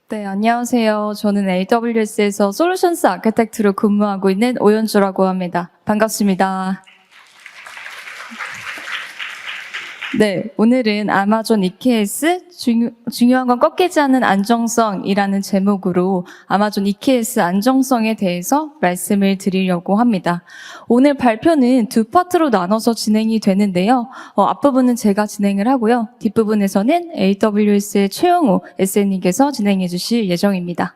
네, 안녕하세요. 저는 AWS에서 솔루션스 아키텍트로 근무하고 있는 오연주라고 합니다. 반갑습니다. 네, 오늘은 아마존 EKS 중요한 건 꺾이지 않는 안정성이라는 제목으로 아마존 EKS 안정성에 대해서 말씀을 드리려고 합니다. 오늘 발표는 두 파트로 나눠서 진행이 되는데요. 앞부분은 제가 진행을 하고요. 뒷부분에서는 AWS의 최영우 SN님께서 진행해 주실 예정입니다.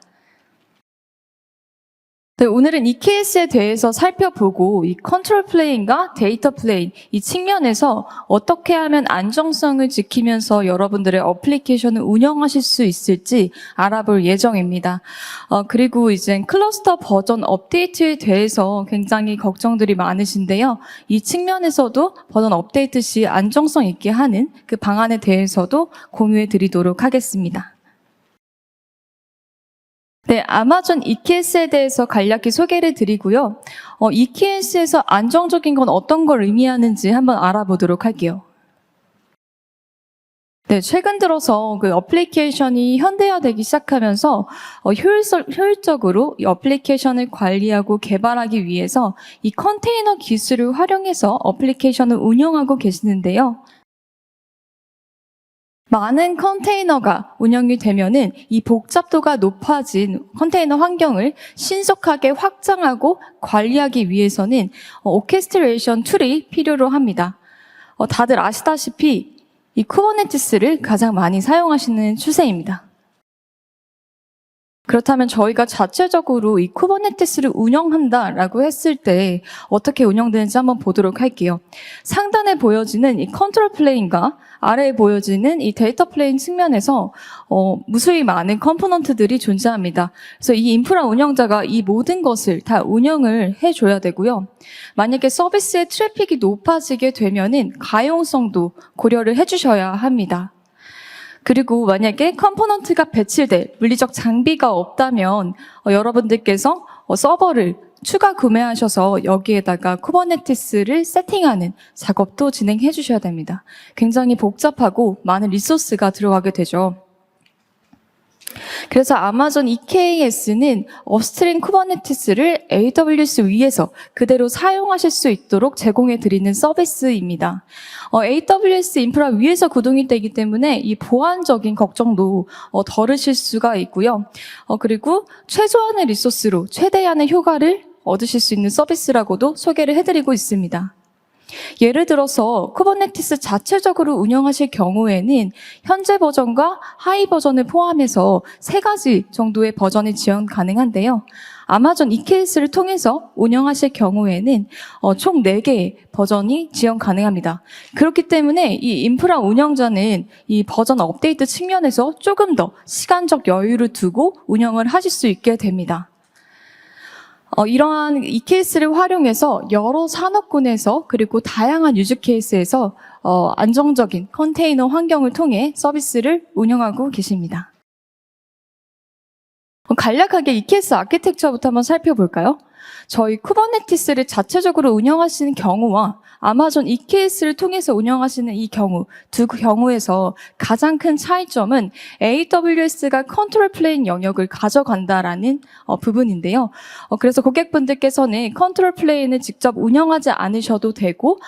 네, 오늘은 EKS에 대해서 살펴보고 이 컨트롤 플레인과 데이터 플레인 이 측면에서 어떻게 하면 안정성을 지키면서 여러분들의 어플리케이션을 운영하실 수 있을지 알아볼 예정입니다. 그리고 이제 클러스터 버전 업데이트에 대해서 굉장히 걱정들이 많으신데요. 이 측면에서도 버전 업데이트 시 안정성 있게 하는 그 방안에 대해서도 공유해 드리도록 하겠습니다. 네, 아마존 EKS에 대해서 간략히 소개를 드리고요. EKS에서 안정적인 건 어떤 걸 의미하는지 한번 알아보도록 할게요. 네, 최근 들어서 그 어플리케이션이 현대화되기 시작하면서 효율적으로 이 어플리케이션을 관리하고 개발하기 위해서 이 컨테이너 기술을 활용해서 어플리케이션을 운영하고 계시는데요. 많은 컨테이너가 운영이 되면은 이 복잡도가 높아진 컨테이너 환경을 신속하게 확장하고 관리하기 위해서는 오케스트레이션 툴이 필요로 합니다. 다들 아시다시피 이 쿠버네티스를 가장 많이 사용하시는 추세입니다. 그렇다면 저희가 자체적으로 이 쿠버네티스를 운영한다라고 했을 때 어떻게 운영되는지 한번 보도록 할게요. 상단에 보여지는 이 컨트롤 플레인과 아래에 보여지는 이 데이터 플레인 측면에서 무수히 많은 컴포넌트들이 존재합니다. 그래서 이 인프라 운영자가 이 모든 것을 다 운영을 해줘야 되고요. 만약에 서비스의 트래픽이 높아지게 되면은 가용성도 고려를 해주셔야 합니다. 그리고 만약에 컴포넌트가 배치될 물리적 장비가 없다면 여러분들께서 서버를 추가 구매하셔서 여기에다가 쿠버네티스를 세팅하는 작업도 진행해 주셔야 됩니다. 굉장히 복잡하고 많은 리소스가 들어가게 되죠. 그래서 아마존 EKS는 업스트림 쿠버네티스를 AWS 위에서 그대로 사용하실 수 있도록 제공해 드리는 서비스입니다. AWS 인프라 위에서 구동이 되기 때문에 이 보안적인 걱정도 덜으실 수가 있고요. 그리고 최소한의 리소스로 최대한의 효과를 얻으실 수 있는 서비스라고도 소개를 해드리고 있습니다. 예를 들어서 쿠버네티스 자체적으로 운영하실 경우에는 현재 버전과 하이 버전을 포함해서 3가지 정도의 버전이 지원 가능한데요. 아마존 EKS를 통해서 운영하실 경우에는 총 4개의 버전이 지원 가능합니다. 그렇기 때문에 이 인프라 운영자는 이 버전 업데이트 측면에서 조금 더 시간적 여유를 두고 운영을 하실 수 있게 됩니다. 이러한 EKS를 활용해서 여러 산업군에서 그리고 다양한 유즈 케이스에서 안정적인 컨테이너 환경을 통해 서비스를 운영하고 계십니다. 간략하게 EKS 아키텍처부터 한번 살펴볼까요? 저희 쿠버네티스를 자체적으로 운영하시는 경우와 아마존 EKS를 통해서 운영하시는 이 경우, 두 경우에서 가장 큰 차이점은 AWS가 컨트롤 플레인 영역을 가져간다라는 부분인데요. 그래서 고객분들께서는 컨트롤 플레인을 직접 운영하지 않으셔도 되고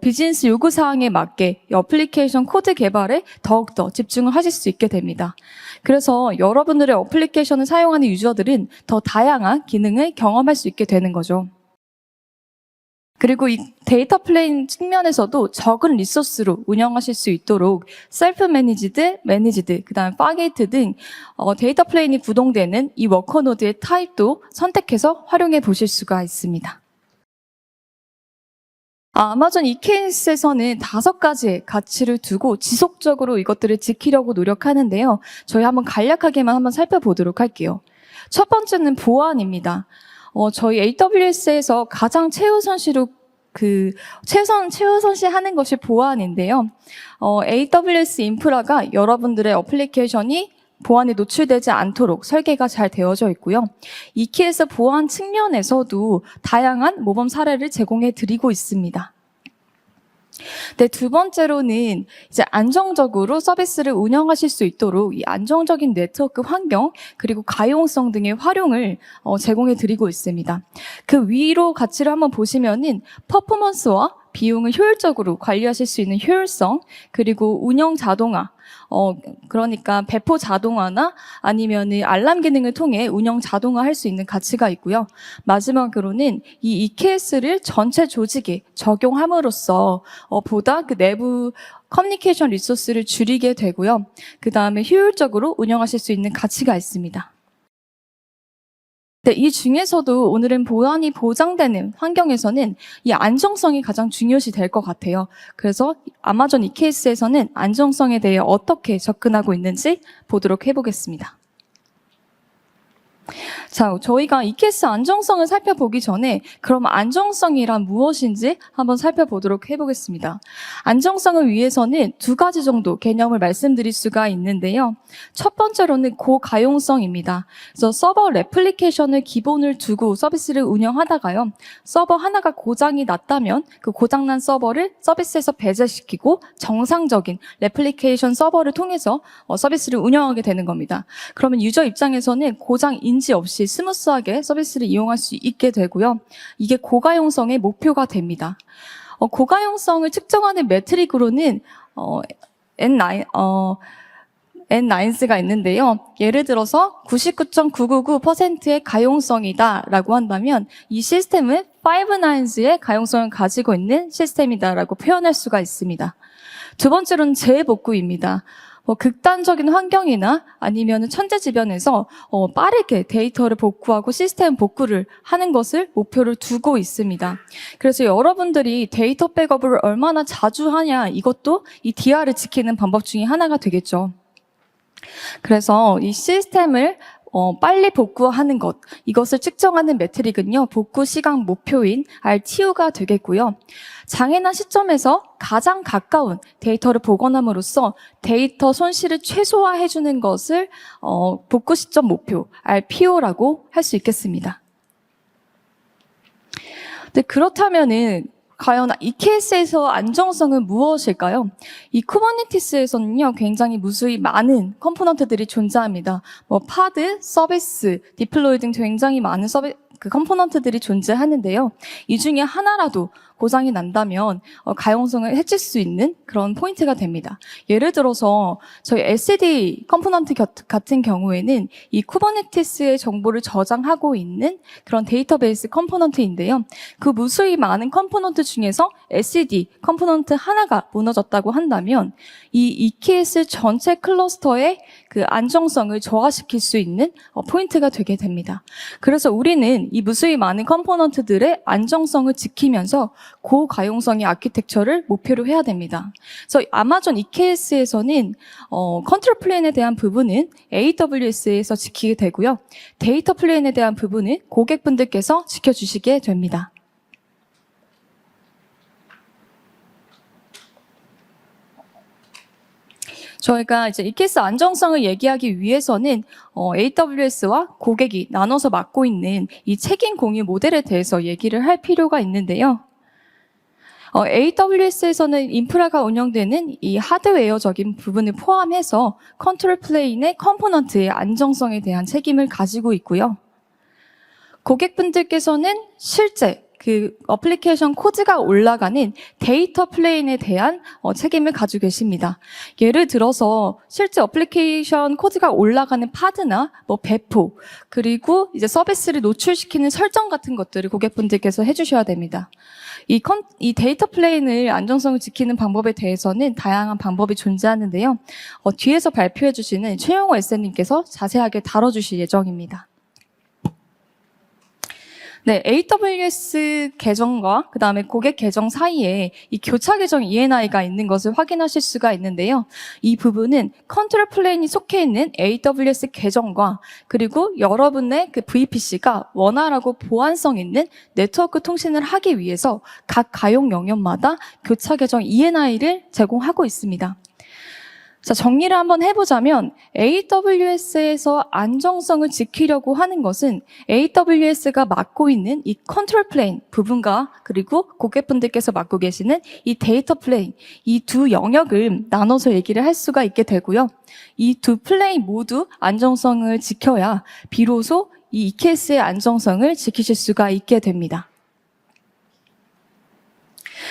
비즈니스 요구사항에 맞게 이 어플리케이션 코드 개발에 더욱더 집중을 하실 수 있게 됩니다. 그래서 여러분들의 어플리케이션을 사용하는 유저들은 더 다양한 기능을 경험할 수 있게 되는 거죠. 그리고 이 데이터 플레인 측면에서도 적은 리소스로 운영하실 수 있도록 셀프 매니지드, 그다음에 파게이트 등 데이터 플레인이 구동되는 이 워커 노드의 타입도 선택해서 활용해 보실 수가 있습니다. 아마존 EKS에서는 5가지의 가치를 두고 지속적으로 이것들을 지키려고 노력하는데요. 저희 한번 간략하게만 한번 살펴보도록 할게요. 첫 번째는 보안입니다. 저희 AWS에서 가장 최우선시로 최우선시 하는 것이 보안인데요. AWS 인프라가 여러분들의 어플리케이션이 보안에 노출되지 않도록 설계가 잘 되어져 있고요. EKS 보안 측면에서도 다양한 모범 사례를 제공해 드리고 있습니다. 네, 두 번째로는 이제 안정적으로 서비스를 운영하실 수 있도록 이 안정적인 네트워크 환경 그리고 가용성 등의 활용을 제공해 드리고 있습니다. 그 위로 가치를 한번 보시면은 퍼포먼스와 비용을 효율적으로 관리하실 수 있는 효율성, 그리고 운영 자동화, 그러니까 배포 자동화나 아니면은 알람 기능을 통해 운영 자동화 할 수 있는 가치가 있고요. 마지막으로는 이 EKS를 전체 조직에 적용함으로써 보다 그 내부 커뮤니케이션 리소스를 줄이게 되고요. 그 다음에 효율적으로 운영하실 수 있는 가치가 있습니다. 네, 이 중에서도 오늘은 보안이 보장되는 환경에서는 이 안정성이 가장 중요시 될 것 같아요. 그래서 아마존 EKS에서는 안정성에 대해 어떻게 접근하고 있는지 보도록 해보겠습니다. 자, 저희가 EKS 안정성을 살펴보기 전에 그럼 안정성이란 무엇인지 한번 살펴보도록 해보겠습니다. 안정성을 위해서는 두 가지 정도 개념을 말씀드릴 수가 있는데요. 첫 번째로는 고가용성입니다. 그래서 서버 레플리케이션을 기본을 두고 서비스를 운영하다가요. 서버 하나가 고장이 났다면 그 고장난 서버를 서비스에서 배제시키고 정상적인 레플리케이션 서버를 통해서 서비스를 운영하게 되는 겁니다. 그러면 유저 입장에서는 고장 인지 없이 스무스하게 서비스를 이용할 수 있게 되고요. 이게 고가용성의 목표가 됩니다. 고가용성을 측정하는 매트릭으로는 N9s가 있는데요. 예를 들어서 99.999%의 가용성이다라고 한다면 이 시스템은 5-9s의 가용성을 가지고 있는 시스템이다라고 표현할 수가 있습니다. 두 번째로는 재복구입니다. 극단적인 환경이나 아니면 천재지변에서 빠르게 데이터를 복구하고 시스템 복구를 하는 것을 목표를 두고 있습니다. 그래서 여러분들이 데이터 백업을 얼마나 자주 하냐, 이것도 이 DR을 지키는 방법 중에 하나가 되겠죠. 그래서 이 시스템을 빨리 복구하는 것, 이것을 측정하는 매트릭은요, 복구 시간 목표인 RTU가 되겠고요. 장애난 시점에서 가장 가까운 데이터를 복원함으로써 데이터 손실을 최소화해주는 것을 복구 시점 목표, RPO라고 할 수 있겠습니다. 네, 그렇다면은 과연 EKS에서 안정성은 무엇일까요? 이 쿠버네티스에서는요, 굉장히 무수히 많은 컴포넌트들이 존재합니다. 파드, 서비스, 디플로이 등 굉장히 많은 컴포넌트들이 존재하는데요. 이 중에 하나라도 고장이 난다면 가용성을 해칠 수 있는 그런 포인트가 됩니다. 예를 들어서 저희 SCD 컴포넌트 같은 경우에는 이 쿠버네티스의 정보를 저장하고 있는 그런 데이터베이스 컴포넌트인데요. 그 무수히 많은 컴포넌트 중에서 SCD 컴포넌트 하나가 무너졌다고 한다면 이 EKS 전체 클러스터의 그 안정성을 저하시킬 수 있는 포인트가 되게 됩니다. 그래서 우리는 이 무수히 많은 컴포넌트들의 안정성을 지키면서 고가용성의 아키텍처를 목표로 해야 됩니다. 그래서 아마존 EKS에서는 컨트롤 플레인에 대한 부분은 AWS에서 지키게 되고요. 데이터 플레인에 대한 부분은 고객분들께서 지켜주시게 됩니다. 저희가 이제 EKS 안정성을 얘기하기 위해서는 AWS와 고객이 나눠서 맡고 있는 이 책임 공유 모델에 대해서 얘기를 할 필요가 있는데요. AWS에서는 인프라가 운영되는 이 하드웨어적인 부분을 포함해서 컨트롤 플레인의 컴포넌트의 안정성에 대한 책임을 가지고 있고요. 고객분들께서는 실제 그 어플리케이션 코드가 올라가는 데이터 플레인에 대한 책임을 가지고 계십니다. 예를 들어서 실제 어플리케이션 코드가 올라가는 파드나 배포, 그리고 이제 서비스를 노출시키는 설정 같은 것들을 고객분들께서 해주셔야 됩니다. 이 데이터 플레인을 안정성을 지키는 방법에 대해서는 다양한 방법이 존재하는데요. 뒤에서 발표해 주시는 최영호 에세님께서 자세하게 다뤄주실 예정입니다. 네, AWS 계정과 그 다음에 고객 계정 사이에 이 교차 계정 ENI가 있는 것을 확인하실 수가 있는데요. 이 부분은 컨트롤 플레인이 속해 있는 AWS 계정과 그리고 여러분의 그 VPC가 원활하고 보안성 있는 네트워크 통신을 하기 위해서 각 가용 영역마다 교차 계정 ENI를 제공하고 있습니다. 자, 정리를 한번 해보자면 AWS에서 안정성을 지키려고 하는 것은 AWS가 맡고 있는 이 컨트롤 플레인 부분과 그리고 고객분들께서 맡고 계시는 이 데이터 플레인, 이 두 영역을 나눠서 얘기를 할 수가 있게 되고요. 이 두 플레인 모두 안정성을 지켜야 비로소 이 EKS의 안정성을 지키실 수가 있게 됩니다.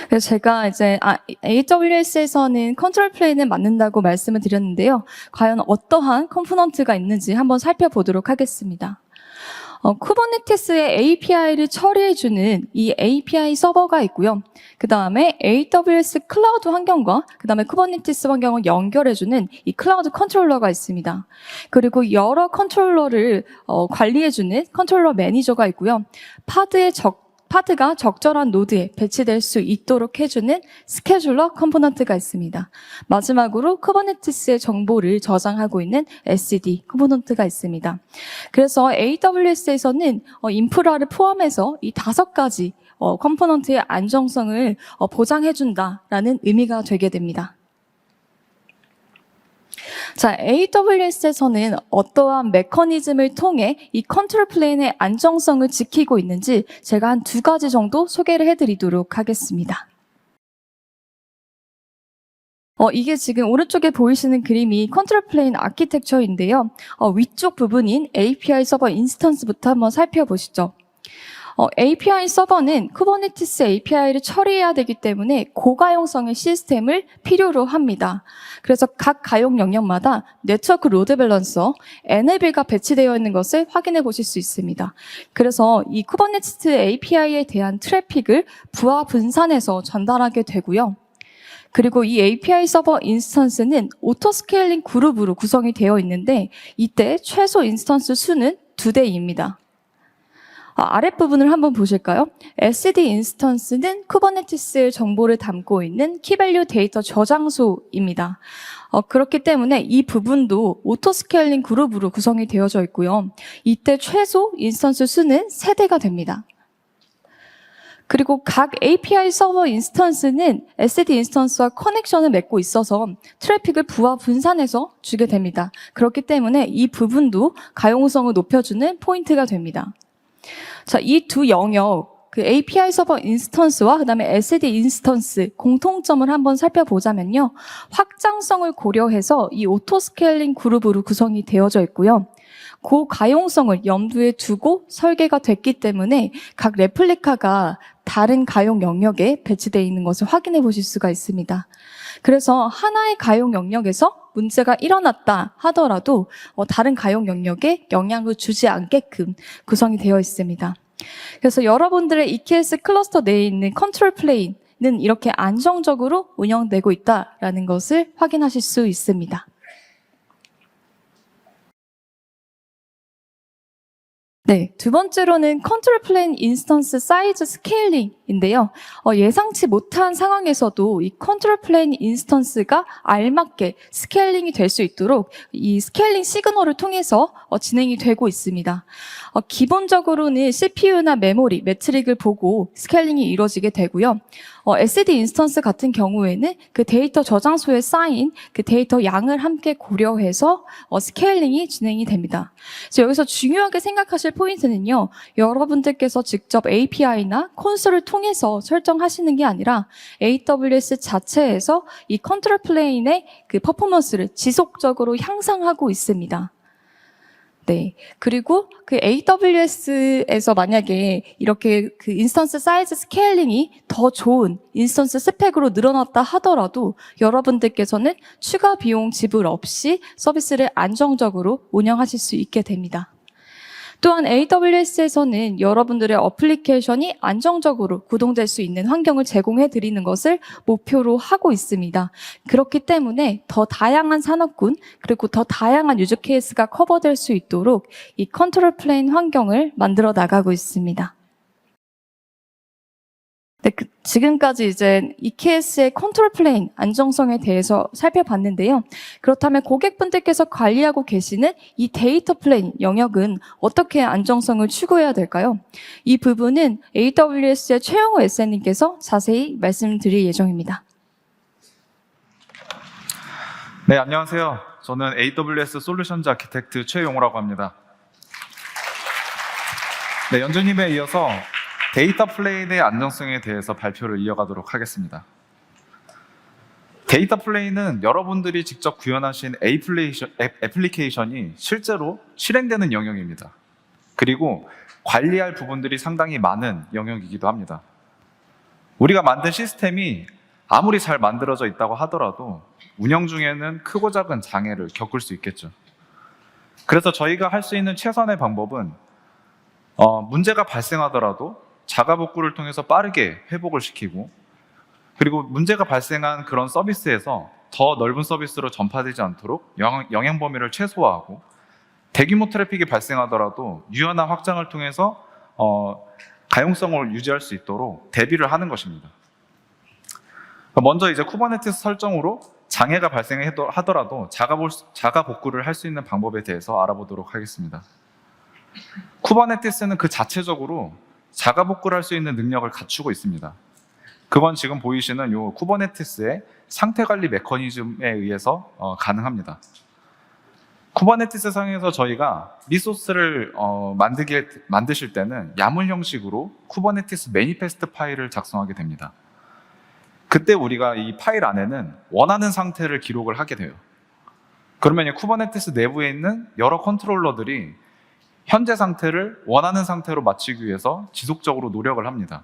그래서 제가 이제 AWS에서는 컨트롤 플레인을 맡는다고 말씀을 드렸는데요. 과연 어떠한 컴포넌트가 있는지 한번 살펴보도록 하겠습니다. 쿠버네티스의 API를 처리해주는 이 API 서버가 있고요. 그 다음에 AWS 클라우드 환경과 그 다음에 쿠버네티스 환경을 연결해주는 이 클라우드 컨트롤러가 있습니다. 그리고 여러 컨트롤러를 관리해주는 컨트롤러 매니저가 있고요. 파드가 적절한 노드에 배치될 수 있도록 해주는 스케줄러 컴포넌트가 있습니다. 마지막으로 쿠버네티스의 정보를 저장하고 있는 SCD 컴포넌트가 있습니다. 그래서 AWS에서는 인프라를 포함해서 이 5가지 컴포넌트의 안정성을 보장해준다라는 의미가 되게 됩니다. 자, AWS에서는 어떠한 메커니즘을 통해 이 컨트롤 플레인의 안정성을 지키고 있는지 제가 한 2가지 정도 소개를 해드리도록 하겠습니다. 이게 지금 오른쪽에 보이시는 그림이 컨트롤 플레인 아키텍처인데요. 위쪽 부분인 API 서버 인스턴스부터 한번 살펴보시죠. API 서버는 쿠버네티스 API를 처리해야 되기 때문에 고가용성의 시스템을 필요로 합니다. 그래서 각 가용 영역마다 네트워크 로드 밸런서, NLB가 배치되어 있는 것을 확인해 보실 수 있습니다. 그래서 이 쿠버네티스 API에 대한 트래픽을 부하 분산해서 전달하게 되고요. 그리고 이 API 서버 인스턴스는 오토 스케일링 그룹으로 구성이 되어 있는데 이때 최소 인스턴스 수는 2대입니다. 아랫부분을 한번 보실까요? SCD 인스턴스는 쿠버네티스의 정보를 담고 있는 키밸류 데이터 저장소입니다. 그렇기 때문에 이 부분도 오토스케일링 그룹으로 구성이 되어져 있고요. 이때 최소 인스턴스 수는 3대가 됩니다. 그리고 각 API 서버 인스턴스는 SCD 인스턴스와 커넥션을 맺고 있어서 트래픽을 부하 분산해서 주게 됩니다. 그렇기 때문에 이 부분도 가용성을 높여주는 포인트가 됩니다. 자, 이 두 영역, 그 API 서버 인스턴스와 그다음에 SCD 인스턴스 공통점을 한번 살펴보자면요. 확장성을 고려해서 이 오토스케일링 그룹으로 구성이 되어져 있고요. 고가용성을 염두에 두고 설계가 됐기 때문에 각 레플리카가 다른 가용 영역에 배치되어 있는 것을 확인해 보실 수가 있습니다. 그래서 하나의 가용 영역에서 문제가 일어났다 하더라도 다른 가용 영역에 영향을 주지 않게끔 구성이 되어 있습니다. 그래서 여러분들의 EKS 클러스터 내에 있는 컨트롤 플레인은 이렇게 안정적으로 운영되고 있다는 것을 확인하실 수 있습니다. 네, 2번째로는 컨트롤 플레인 인스턴스 사이즈 스케일링인데요. 예상치 못한 상황에서도 이 컨트롤 플레인 인스턴스가 알맞게 스케일링이 될 수 있도록 이 스케일링 시그널을 통해서 진행이 되고 있습니다. 기본적으로는 CPU나 메모리, 매트릭을 보고 스케일링이 이루어지게 되고요. SCD 인스턴스 같은 경우에는 그 데이터 저장소에 쌓인 그 데이터 양을 함께 고려해서 스케일링이 진행이 됩니다. 그래서 여기서 중요하게 생각하실 포인트는요. 여러분들께서 직접 API나 콘솔을 통해서 설정하시는 게 아니라 AWS 자체에서 이 컨트롤 플레인의 그 퍼포먼스를 지속적으로 향상하고 있습니다. 네. 그리고 그 AWS에서 만약에 이렇게 그 인스턴스 사이즈 스케일링이 더 좋은 인스턴스 스펙으로 늘어났다 하더라도 여러분들께서는 추가 비용 지불 없이 서비스를 안정적으로 운영하실 수 있게 됩니다. 또한 AWS에서는 여러분들의 어플리케이션이 안정적으로 구동될 수 있는 환경을 제공해 드리는 것을 목표로 하고 있습니다. 그렇기 때문에 더 다양한 산업군 그리고 더 다양한 유즈 케이스가 커버될 수 있도록 이 컨트롤 플레인 환경을 만들어 나가고 있습니다. 네, 지금까지 이제 EKS의 컨트롤 플레인 안정성에 대해서 살펴봤는데요. 그렇다면 고객분들께서 관리하고 계시는 이 데이터 플레인 영역은 어떻게 안정성을 추구해야 될까요? 이 부분은 AWS의 최영호 SN님께서 자세히 말씀드릴 예정입니다. 네, 안녕하세요. 저는 AWS 솔루션즈 아키텍트 최용우라고 합니다. 네, 연주님에 이어서 데이터 플레인의 안정성에 대해서 발표를 이어가도록 하겠습니다. 데이터 플레인은 여러분들이 직접 구현하신 애플리케이션이 실제로 실행되는 영역입니다. 그리고 관리할 부분들이 상당히 많은 영역이기도 합니다. 우리가 만든 시스템이 아무리 잘 만들어져 있다고 하더라도 운영 중에는 크고 작은 장애를 겪을 수 있겠죠. 그래서 저희가 할 수 있는 최선의 방법은 문제가 발생하더라도 자가 복구를 통해서 빠르게 회복을 시키고, 그리고 문제가 발생한 그런 서비스에서 더 넓은 서비스로 전파되지 않도록 영향 범위를 최소화하고, 대규모 트래픽이 발생하더라도 유연한 확장을 통해서 가용성을 유지할 수 있도록 대비를 하는 것입니다. 먼저 이제 쿠버네티스 설정으로 장애가 발생하더라도 자가 복구를 할 수 있는 방법에 대해서 알아보도록 하겠습니다. 쿠버네티스는 그 자체적으로 자가 복구를 할 수 있는 능력을 갖추고 있습니다. 그건 지금 보이시는 이 쿠버네티스의 상태 관리 메커니즘에 의해서 가능합니다. 쿠버네티스 상에서 저희가 리소스를 만드실 때는 야물 형식으로 쿠버네티스 매니페스트 파일을 작성하게 됩니다. 그때 우리가 이 파일 안에는 원하는 상태를 기록을 하게 돼요. 그러면 이 쿠버네티스 내부에 있는 여러 컨트롤러들이 현재 상태를 원하는 상태로 맞추기 위해서 지속적으로 노력을 합니다.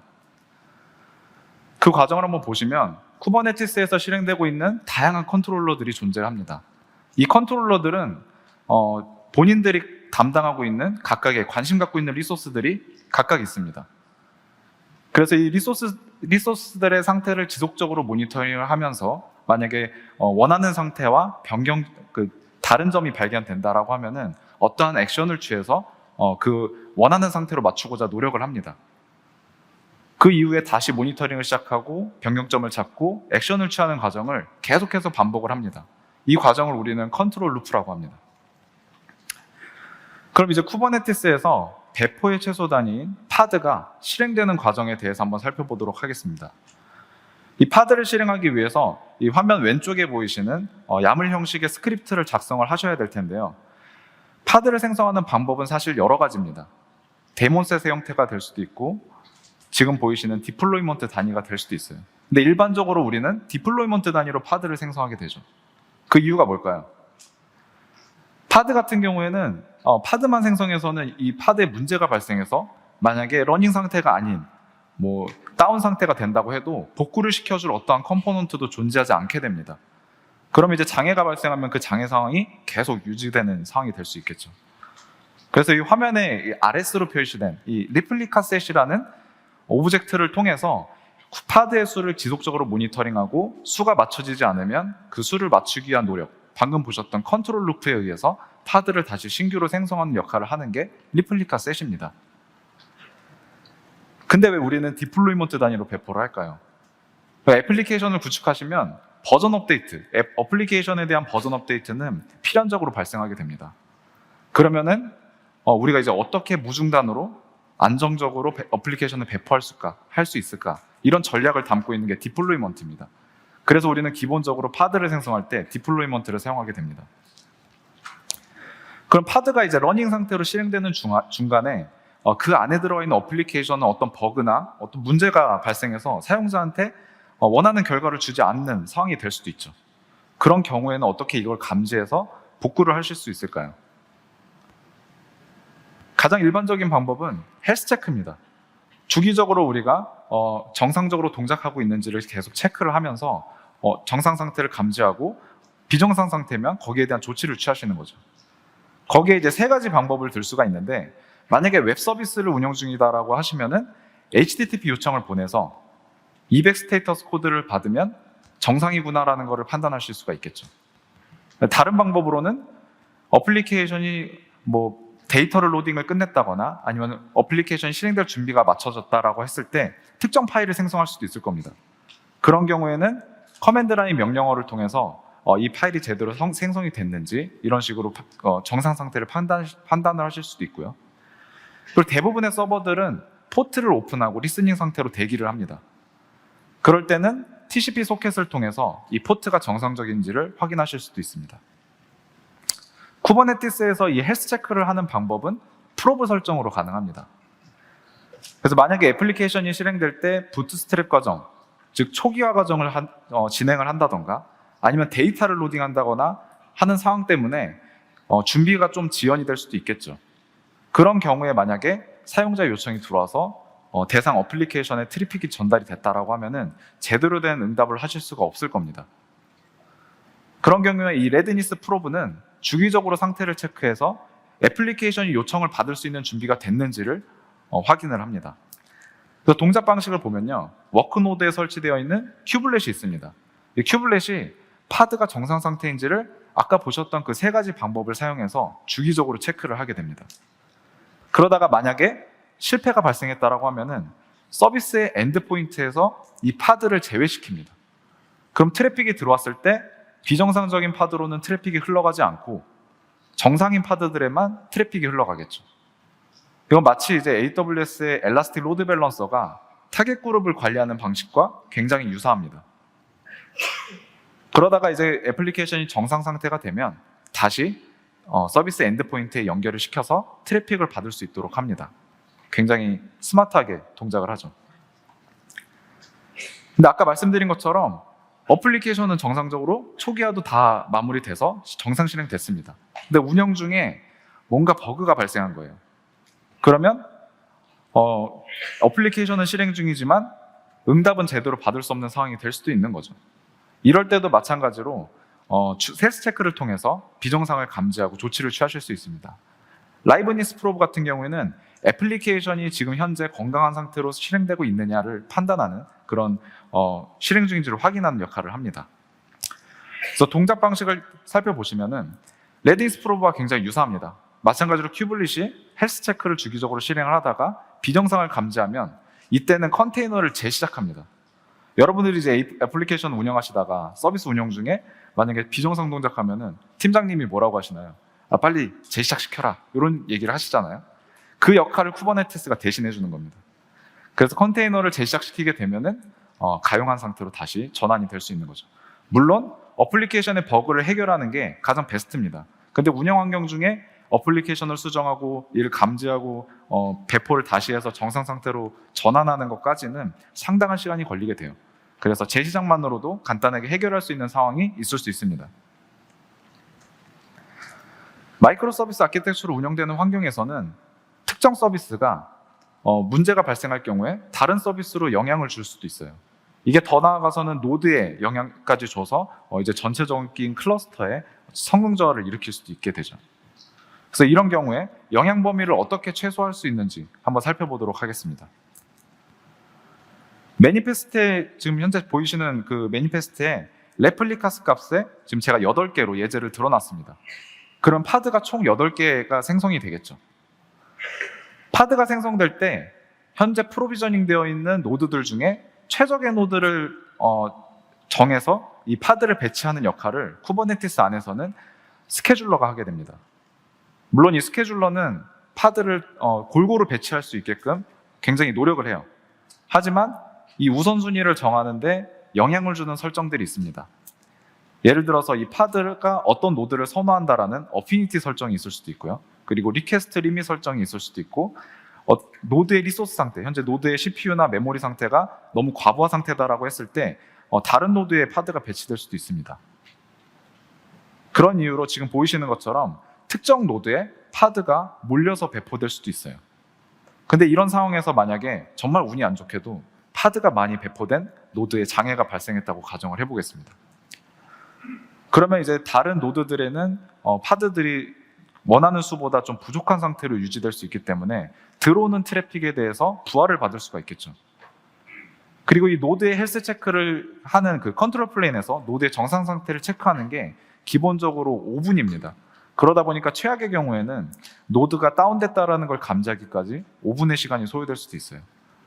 그 과정을 한번 보시면 쿠버네티스에서 실행되고 있는 다양한 컨트롤러들이 존재합니다. 이 컨트롤러들은 본인들이 담당하고 있는 각각의 관심 갖고 있는 리소스들이 각각 있습니다. 그래서 이 리소스들의 상태를 지속적으로 모니터링을 하면서 만약에 원하는 상태와 다른 점이 발견된다라고 하면은 어떠한 액션을 취해서 그 원하는 상태로 맞추고자 노력을 합니다. 그 이후에 다시 모니터링을 시작하고 변경점을 잡고 액션을 취하는 과정을 계속해서 반복을 합니다. 이 과정을 우리는 컨트롤 루프라고 합니다. 그럼 이제 쿠버네티스에서 배포의 최소 단위인 파드가 실행되는 과정에 대해서 한번 살펴보도록 하겠습니다. 이 파드를 실행하기 위해서 이 화면 왼쪽에 보이시는 야물 형식의 스크립트를 작성을 하셔야 될 텐데요. 파드를 생성하는 방법은 사실 여러 가지입니다. 데몬셋의 형태가 될 수도 있고, 지금 보이시는 디플로이먼트 단위가 될 수도 있어요. 근데 일반적으로 우리는 디플로이먼트 단위로 파드를 생성하게 되죠. 그 이유가 뭘까요? 파드 같은 경우에는 파드만 생성해서는 이 파드에 문제가 발생해서 만약에 러닝 상태가 아닌 다운 상태가 된다고 해도 복구를 시켜줄 어떠한 컴포넌트도 존재하지 않게 됩니다. 그러면 이제 장애가 발생하면 그 장애 상황이 계속 유지되는 상황이 될 수 있겠죠. 그래서 이 화면에 RS로 표시된 이 리플리카 셋이라는 오브젝트를 통해서 파드의 수를 지속적으로 모니터링하고 수가 맞춰지지 않으면 그 수를 맞추기 위한 노력, 방금 보셨던 컨트롤 루프에 의해서 파드를 다시 신규로 생성하는 역할을 하는 게 리플리카 셋입니다. 근데 왜 우리는 디플로이먼트 단위로 배포를 할까요? 애플리케이션을 구축하시면 버전 업데이트, 어플리케이션에 대한 버전 업데이트는 필연적으로 발생하게 됩니다. 그러면은 우리가 이제 어떻게 무중단으로 안정적으로 어플리케이션을 할 수 있을까? 이런 전략을 담고 있는 게 디플로이먼트입니다. 그래서 우리는 기본적으로 파드를 생성할 때 디플로이먼트를 사용하게 됩니다. 그럼 파드가 이제 러닝 상태로 실행되는 중간에 그 안에 들어있는 어플리케이션은 어떤 버그나 어떤 문제가 발생해서 사용자한테 원하는 결과를 주지 않는 상황이 될 수도 있죠. 그런 경우에는 어떻게 이걸 감지해서 복구를 하실 수 있을까요? 가장 일반적인 방법은 헬스 체크입니다. 주기적으로 우리가 정상적으로 동작하고 있는지를 계속 체크를 하면서 정상 상태를 감지하고 비정상 상태면 거기에 대한 조치를 취하시는 거죠. 거기에 이제 세 가지 방법을 들 수가 있는데, 만약에 웹 서비스를 운영 중이다라고 하시면은 HTTP 요청을 보내서 200 스테이터스 코드를 받으면 정상이구나라는 것을 판단하실 수가 있겠죠. 다른 방법으로는 어플리케이션이 데이터를 로딩을 끝냈다거나 아니면 어플리케이션이 실행될 준비가 맞춰졌다라고 했을 때 특정 파일을 생성할 수도 있을 겁니다. 그런 경우에는 커맨드 라인 명령어를 통해서 이 파일이 제대로 생성이 됐는지 이런 식으로 정상 상태를 판단을 하실 수도 있고요. 그리고 대부분의 서버들은 포트를 오픈하고 리스닝 상태로 대기를 합니다. 그럴 때는 TCP 소켓을 통해서 이 포트가 정상적인지를 확인하실 수도 있습니다. 쿠버네티스에서 이 헬스 체크를 하는 방법은 프로브 설정으로 가능합니다. 그래서 만약에 애플리케이션이 실행될 때 부트스트랩 과정, 즉 초기화 과정을 진행을 한다던가 아니면 데이터를 로딩한다거나 하는 상황 때문에 준비가 좀 지연이 될 수도 있겠죠. 그런 경우에 만약에 사용자 요청이 들어와서 대상 어플리케이션에 트래픽이 전달이 됐다라고 하면은 제대로 된 응답을 하실 수가 없을 겁니다. 그런 경우에 이 레드니스 프로브는 주기적으로 상태를 체크해서 애플리케이션이 요청을 받을 수 있는 준비가 됐는지를 확인을 합니다. 그래서 동작 방식을 보면요, 워크 노드에 설치되어 있는 큐블렛이 있습니다. 이 큐블렛이 파드가 정상 상태인지를 아까 보셨던 그 세 가지 방법을 사용해서 주기적으로 체크를 하게 됩니다. 그러다가 만약에 실패가 발생했다라고 하면은 서비스의 엔드포인트에서 이 파드를 제외시킵니다. 그럼 트래픽이 들어왔을 때 비정상적인 파드로는 트래픽이 흘러가지 않고 정상인 파드들에만 트래픽이 흘러가겠죠. 이건 마치 이제 AWS의 엘라스틱 로드 밸런서가 타겟 그룹을 관리하는 방식과 굉장히 유사합니다. 그러다가 이제 애플리케이션이 정상 상태가 되면 다시 서비스 엔드포인트에 연결을 시켜서 트래픽을 받을 수 있도록 합니다. 굉장히 스마트하게 동작을 하죠. 근데 아까 말씀드린 것처럼 어플리케이션은 정상적으로 초기화도 다 마무리돼서 정상 실행됐습니다. 근데 운영 중에 뭔가 버그가 발생한 거예요. 그러면 어플리케이션은 실행 중이지만 응답은 제대로 받을 수 없는 상황이 될 수도 있는 거죠. 이럴 때도 마찬가지로 헬스 체크를 통해서 비정상을 감지하고 조치를 취하실 수 있습니다. 라이브니스 프로브 같은 경우에는 애플리케이션이 지금 현재 건강한 상태로 실행되고 있느냐를 판단하는 그런 실행 중인지를 확인하는 역할을 합니다. 그래서 동작 방식을 살펴보시면은 레디니스 프로브와 굉장히 유사합니다. 마찬가지로 큐블릿이 헬스 체크를 주기적으로 실행을 하다가 비정상을 감지하면 이때는 컨테이너를 재시작합니다. 여러분들이 이제 애플리케이션 운영하시다가 서비스 운영 중에 만약에 비정상 동작하면은 팀장님이 뭐라고 하시나요? 빨리 재시작시켜라, 이런 얘기를 하시잖아요. 그 역할을 쿠버네티스가 대신해 주는 겁니다. 그래서 컨테이너를 재시작시키게 되면은 가용한 상태로 다시 전환이 될 수 있는 거죠. 물론 어플리케이션의 버그를 해결하는 게 가장 베스트입니다. 근데 운영 환경 중에 어플리케이션을 수정하고 이를 감지하고 배포를 다시 해서 정상 상태로 전환하는 것까지는 상당한 시간이 걸리게 돼요. 그래서 재시작만으로도 간단하게 해결할 수 있는 상황이 있을 수 있습니다. 마이크로 서비스 아키텍처로 운영되는 환경에서는 특정 서비스가 문제가 발생할 경우에 다른 서비스로 영향을 줄 수도 있어요. 이게 더 나아가서는 노드에 영향까지 줘서 이제 전체적인 클러스터에 성능 저하를 일으킬 수도 있게 되죠. 그래서 이런 경우에 영향 범위를 어떻게 최소화할 수 있는지 한번 살펴보도록 하겠습니다. 매니페스트에 지금 현재 보이시는 그 매니페스트에 레플리카스 값에 지금 제가 8개로 예제를 들어놨습니다. 그럼 파드가 총 8개가 생성이 되겠죠. 파드가 생성될 때 현재 프로비저닝 되어 있는 노드들 중에 최적의 노드를 정해서 이 파드를 배치하는 역할을 쿠버네티스 안에서는 스케줄러가 하게 됩니다. 물론 이 스케줄러는 파드를 골고루 배치할 수 있게끔 굉장히 노력을 해요. 하지만 이 우선순위를 정하는데 영향을 주는 설정들이 있습니다. 예를 들어서 이 파드가 어떤 노드를 선호한다라는 어피니티 설정이 있을 수도 있고요. 그리고 리퀘스트 리밋 설정이 있을 수도 있고, 노드의 리소스 상태, 현재 노드의 CPU나 메모리 상태가 너무 과부하 상태다라고 했을 때 다른 노드에 파드가 배치될 수도 있습니다. 그런 이유로 지금 보이시는 것처럼 특정 노드에 파드가 몰려서 배포될 수도 있어요. 근데 이런 상황에서 만약에 정말 운이 안 좋게도 파드가 많이 배포된 노드에 장애가 발생했다고 가정을 해보겠습니다. 그러면 이제 다른 노드들에는 파드들이 원하는 수보다 좀 부족한 상태로 유지될 수 있기 때문에 들어오는 트래픽에 대해서 부하를 받을 수가 있겠죠. 그리고 이 노드의 헬스 체크를 하는 그 컨트롤 플레인에서 노드의 정상 상태를 체크하는 게 기본적으로 5분입니다. 그러다 보니까 최악의 경우에는 노드가 다운됐다라는 걸 감지하기까지 5분의 시간이 소요될 수도 있어요.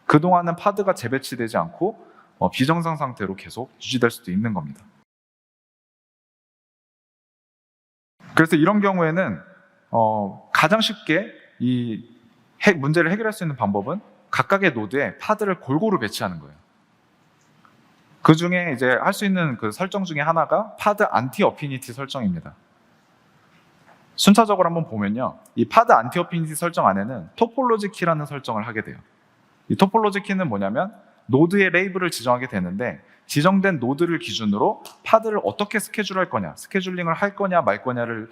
그동안은 파드가 재배치되지 않고 비정상 상태로 계속 유지될 수도 있는 겁니다. 그래서 이런 경우에는 가장 쉽게 이 문제를 해결할 수 있는 방법은 각각의 노드에 파드를 골고루 배치하는 거예요. 그 중에 이제 할 수 있는 그 설정 중에 하나가 파드 안티 어피니티 설정입니다. 순차적으로 한번 보면요, 이 파드 안티 어피니티 설정 안에는 토폴로지 키라는 설정을 하게 돼요. 이 토폴로지 키는 뭐냐면 노드의 레이블을 지정하게 되는데, 지정된 노드를 기준으로 파드를 어떻게 스케줄할 거냐, 스케줄링을 할 거냐 말 거냐를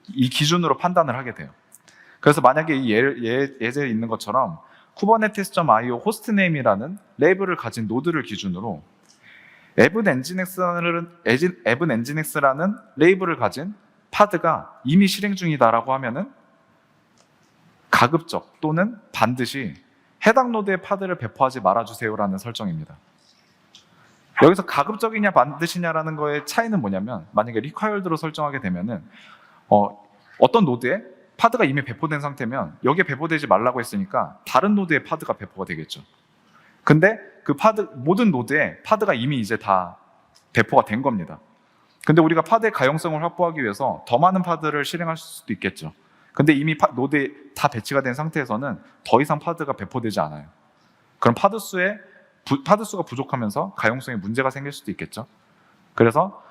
이 기준으로 판단을 하게 돼요. 그래서 만약에 이 예제에 있는 것처럼 kubernetes.io 호스트네임이라는 레이블을 가진 노드를 기준으로 앱은 엔진엑스라는 레이블을 가진 파드가 이미 실행 중이다라고 하면은 가급적 또는 반드시 해당 노드의 파드를 배포하지 말아주세요라는 설정입니다. 여기서 가급적이냐 반드시냐라는 거의 차이는 뭐냐면, 만약에 required로 설정하게 되면은 어떤 노드에 파드가 이미 배포된 상태면 여기에 배포되지 말라고 했으니까 다른 노드에 파드가 배포가 되겠죠. 근데 그 모든 노드에 파드가 이미 이제 다 배포가 된 겁니다. 근데 우리가 파드의 가용성을 확보하기 위해서 더 많은 파드를 실행할 수도 있겠죠. 근데 이미 노드에 다 배치가 된 상태에서는 더 이상 파드가 배포되지 않아요. 그럼 파드 수가 부족하면서 가용성에 문제가 생길 수도 있겠죠. 그래서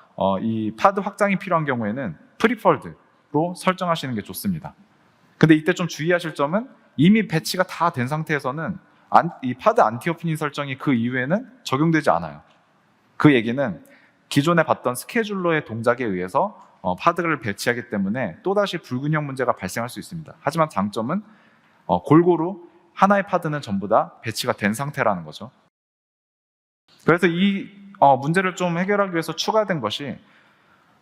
이 파드 확장이 필요한 경우에는 프리펄드로 설정하시는 게 좋습니다. 근데 이때 좀 주의하실 점은, 이미 배치가 다 된 상태에서는 이 파드 안티 어피니티 설정이 그 이후에는 적용되지 않아요. 그 얘기는 기존에 봤던 스케줄러의 동작에 의해서 파드를 배치하기 때문에 또다시 불균형 문제가 발생할 수 있습니다. 하지만 장점은 골고루 하나의 파드는 전부 다 배치가 된 상태라는 거죠. 그래서 이 문제를 좀 해결하기 위해서 추가된 것이